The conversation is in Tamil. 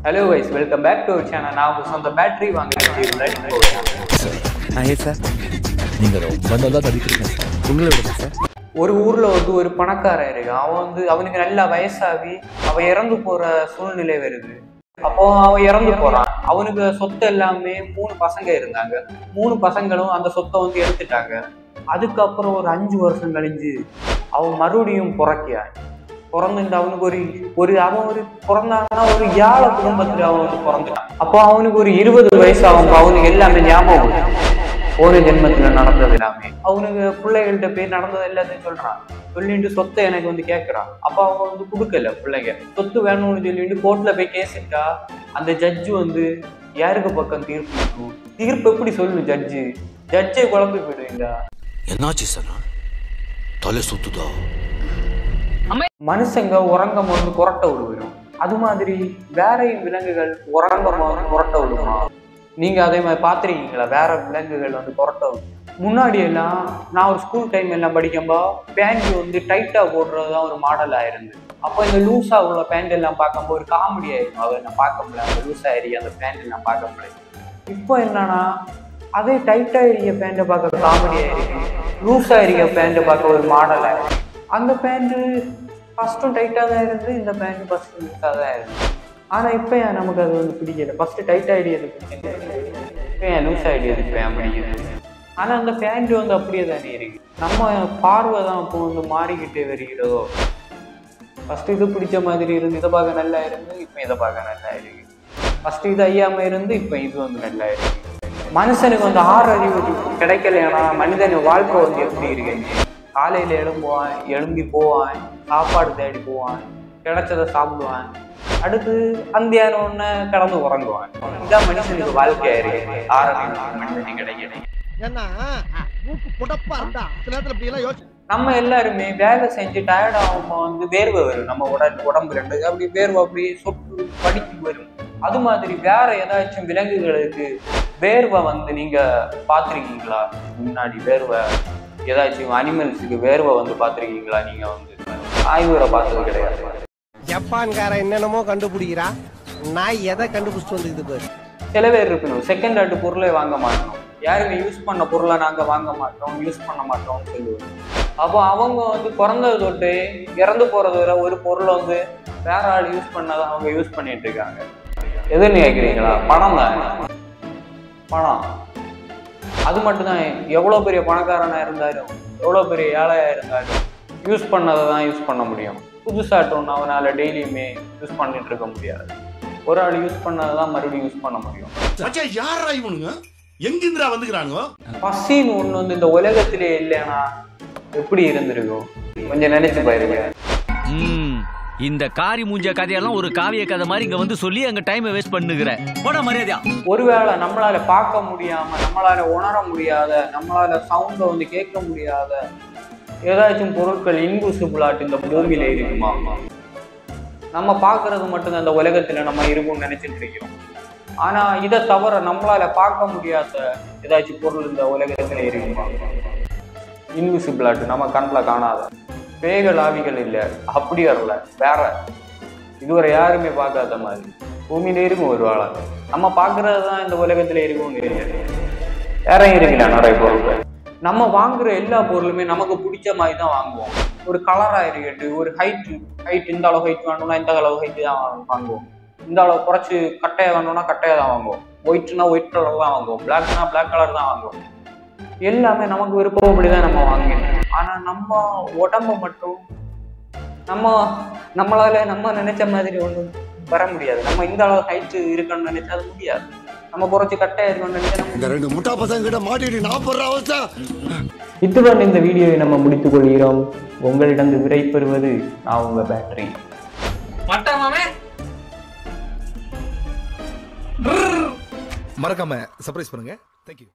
Hello guys, welcome back to our channel. Now we on the battery ஒரு ஊர்ல ஒரு பணக்காரன் இருக்கு. அவனுக்கு நல்ல வயசாகி அவன் இறந்து போற சூழ்நிலை வருது. அப்போ அவன் இறந்து போறான். அவனுக்கு சொத்து எல்லாமே 3 பசங்க இருந்தாங்க. 3 பசங்களும் அந்த சொத்தை எடுத்துட்டாங்க. அதுக்கப்புறம் ஒரு 5 வருஷம் கழிஞ்சு அவன் மறுபடியும் பிறந்துட்டு அவனுக்கு அவன் பிறந்தாங்கன்னா ஒரு ஏழை குடும்பத்துல அவன் பிறந்துட்டான். அப்போ அவனுக்கு ஒரு 20 வயசு ஆகும். அவனுக்கு எல்லாமே ஞாபகம் ஒரு ஜென்மத்துல நடந்தது எல்லாமே. அவனுக்கு பிள்ளைகள்கிட்ட போய் நடந்தது எல்லாத்தையும் சொல்றான். சொல்லிட்டு சொத்தை எனக்கு கேட்கறான். அப்ப அவங்க கொடுக்கல. பிள்ளைங்க சொத்து வேணும்னு சொல்லிட்டு கோர்ட்ல போய் கேசிட்டா அந்த ஜட்ஜு யாருக்கு பக்கம் தீர்ப்பு எப்படி சொல்லு ஜட்ஜை குழம்பு போயிடுவீங்களா? என்னாச்சு சார்? தலை சுத்துதா? மனுஷங்க உறங்கம் புரட்ட விடுவோம். அது மாதிரி வேறையும் விலங்குகள் உறங்கம் புரட்ட விடுமா? நீங்க அதே மாதிரி பாத்துருக்கீங்களா? வேற விலங்குகள் புரட்ட விடும். முன்னாடி எல்லாம் நான் ஒரு ஸ்கூல் டைம் எல்லாம் படிக்கும்போது பேண்ட் டைட்டா போடுறதுதான் ஒரு மாடல் ஆயிருந்து. அப்போ இந்த லூஸா உள்ள பேண்ட் எல்லாம் பார்க்கும்போது ஒரு காமெடி ஆயிருக்கும். அதை நான் பார்க்க முடியல. அந்த லூஸா ஏறிய அந்த பேண்ட் எல்லாம் பார்க்க முடியல. இப்போ என்னன்னா அதே டைட்டா ஏறிய பேண்ட்டை பார்க்க காமெடி ஆயிருக்கு. லூஸா ஏறிய பேண்ட்டை பார்க்க ஒரு மாடல் ஆயிருக்கு. அந்த பேண்ட்டு ஃபர்ஸ்ட்டும் டைட்டாக தான் இருந்து, இந்த பேண்ட் ஃபர்ஸ்ட் லூஸாக தான் இருந்து. ஆனால் இப்போ நமக்கு அது பிடிக்கல. ஃபர்ஸ்ட் டைட் ஐடியது இப்போ ஏன் லூஸ் ஐடியது இப்போ ஏன் பிடிக்குது? ஆனால் அந்த பேண்ட் அப்படியே தானே இருக்கு. நம்ம பார்வை தான் இப்போ மாறிக்கிட்டே வருகிறதோ. ஃபர்ஸ்ட் இது பிடிச்ச மாதிரி இருந்து இதை பார்க்க நல்லா இருந்து, இப்போ இதை பார்க்க நல்லா இருக்கு. ஃபர்ஸ்ட் இது ஐயாம இருந்து, இப்போ இது நல்லா இருக்கு. மனுஷனுக்கு 6 அறிவு கிடைக்கலன்னா மனிதன் வாழ்க்கை எப்படி இருக்கு? காலையில எழும்பி போவான், சாப்பாடு தேடி போவான், கிடைச்சதை சாப்பிடுவான், அடுத்து அந்தியான ஒண்ணு கடந்து உறங்குவான். இதான் மனுஷனுக்கு வாழ்க்கையா இருக்கு. மனிதனுக்கு கிடைக்கல. நம்ம எல்லாருமே வேலை செஞ்சு டயர்ட் ஆகும் வேர்வை வரும். நம்ம உடம்பு ரெண்டு அப்படி வேர்வை அப்படியே சொட்டு படிக்கு வரும். அது மாதிரி வேற ஏதாச்சும் விலங்குகளுக்கு வேர்வை நீங்க பாத்திருக்கீங்களா? முன்னாடி வேர்வை ஏதாச்சும் அனிமல்ஸுக்கு வேர்வை பாத்திருக்கீங்களா? நீங்க ஆய்வுரை பார்த்தது கிடையாது. ஜப்பான்கார என்னென்னமோ கண்டுபிடிக்கிறா, நான் எதை கண்டுபிடிச்சிட்டு வந்துக்குது. சில பேர் இருக்கணும் செகண்ட் ஹேண்ட் பொருளை வாங்க மாட்டோம். யாருமே யூஸ் பண்ண பொருளை நாங்க வாங்க மாட்டோம், யூஸ் பண்ண மாட்டோம்னு சொல்லுவோம். அப்போ அவங்க பிறந்தது தொட்டு இறந்து போறது வரை ஒரு பொருளை வேற ஆள் யூஸ் பண்ணதை அவங்க யூஸ் பண்ணிட்டு இருக்காங்க. எதுன்னு கேட்குறீங்களா? பணம் தான். பணம் அது மட்டும்தான். எவ்வளோ பெரிய பணக்காரனா இருந்தாலும், எவ்வளோ பெரிய ஏழையா இருந்தாலும் யூஸ் பண்ணதை தான் யூஸ் பண்ண முடியும். புதுசாட்டோன்னு அவனால டெய்லியுமே யூஸ் பண்ணிட்டு இருக்க முடியாது. ஒரு ஆள் யூஸ் பண்ணதை தான் மறுபடியும் யூஸ் பண்ண முடியும். பசின்னு ஒண்ணு இந்த உலகத்திலே இல்லைன்னா எப்படி இருந்திருக்கும்? கொஞ்சம் நினைச்சு பாருங்க. இந்த காரி மூஞ்ச கதையெல்லாம் ஒரு காவிய கதை மாதிரி இங்க சொல்லி அங்க டைமை வேஸ்ட் பண்ணுகிற போட மரியாதையா. ஒருவேளை நம்மளால பார்க்க முடியாம, நம்மளால உணர முடியாத, நம்மளால சவுண்ட கேட்க முடியாத ஏதாச்சும் பொருட்கள் இன்விசிபிளாட்டு இந்த பூமியில இருக்குமா? நம்ம பார்க்கறது மட்டும்தான் இந்த உலகத்துல நம்ம இருக்கும்னு நினைச்சிட்டு இருக்கோம். ஆனா இதை தவிர நம்மளால பார்க்க முடியாத ஏதாச்சும் பொருள் இந்த உலகத்துல இருக்குமா? இன்விசிபிளாட்டு நம்ம கண்ணில் காணாத பேய்கள் ஆவிகள் இல்லை, அப்படி வரல, வேற இதுவரை யாருமே பார்க்காத மாதிரி பூமியில இருக்கும். ஒரு வேளை நம்ம பார்க்கறது தான் இந்த உலகத்துல இருக்கும்னு தெரியாது. வேற இருக்குல்ல நிறைய பொருட்கள். நம்ம வாங்குற எல்லா பொருளுமே நமக்கு பிடிச்ச மாதிரி தான் வாங்குவோம். ஒரு கலரா இருக்கட்டும், ஒரு ஹைட் இந்த அளவு ஹைட் வேணும்னா இந்த அளவு ஹைட் தான் வாங்குவோம். இந்த அளவு குறைச்சி கட்டையா வேணும்னா கட்டையா தான் வாங்குவோம். ஒயிட்னா ஒயிட் கலர் தான் வாங்குவோம். பிளாக்னா பிளாக் கலர் தான் வாங்குவோம். எல்லாமே நமக்கு விருப்பப்படிதான் நம்ம வாங்கினோம். ஆனா நம்ம உடம்பு மட்டும் நம்மளால நம்ம நினைச்ச மாதிரி ஒன்றும் வர முடியாது. நம்ம இந்த அளவு ஹைட் இருக்கணும்னு நினைச்சா அது முடியாது. நம்ம குறைச்சி கட்டையா இருக்கணும்னு நினைச்சா. இத்துடன் இந்த வீடியோவை நம்ம முடித்துக் கொள்கிறோம். உங்களிடம் விடை பெறுவது நான் உங்க பேட்டரி. மறக்காம சர்ப்ரைஸ் பண்ணுங்க. தேங்க்யூ.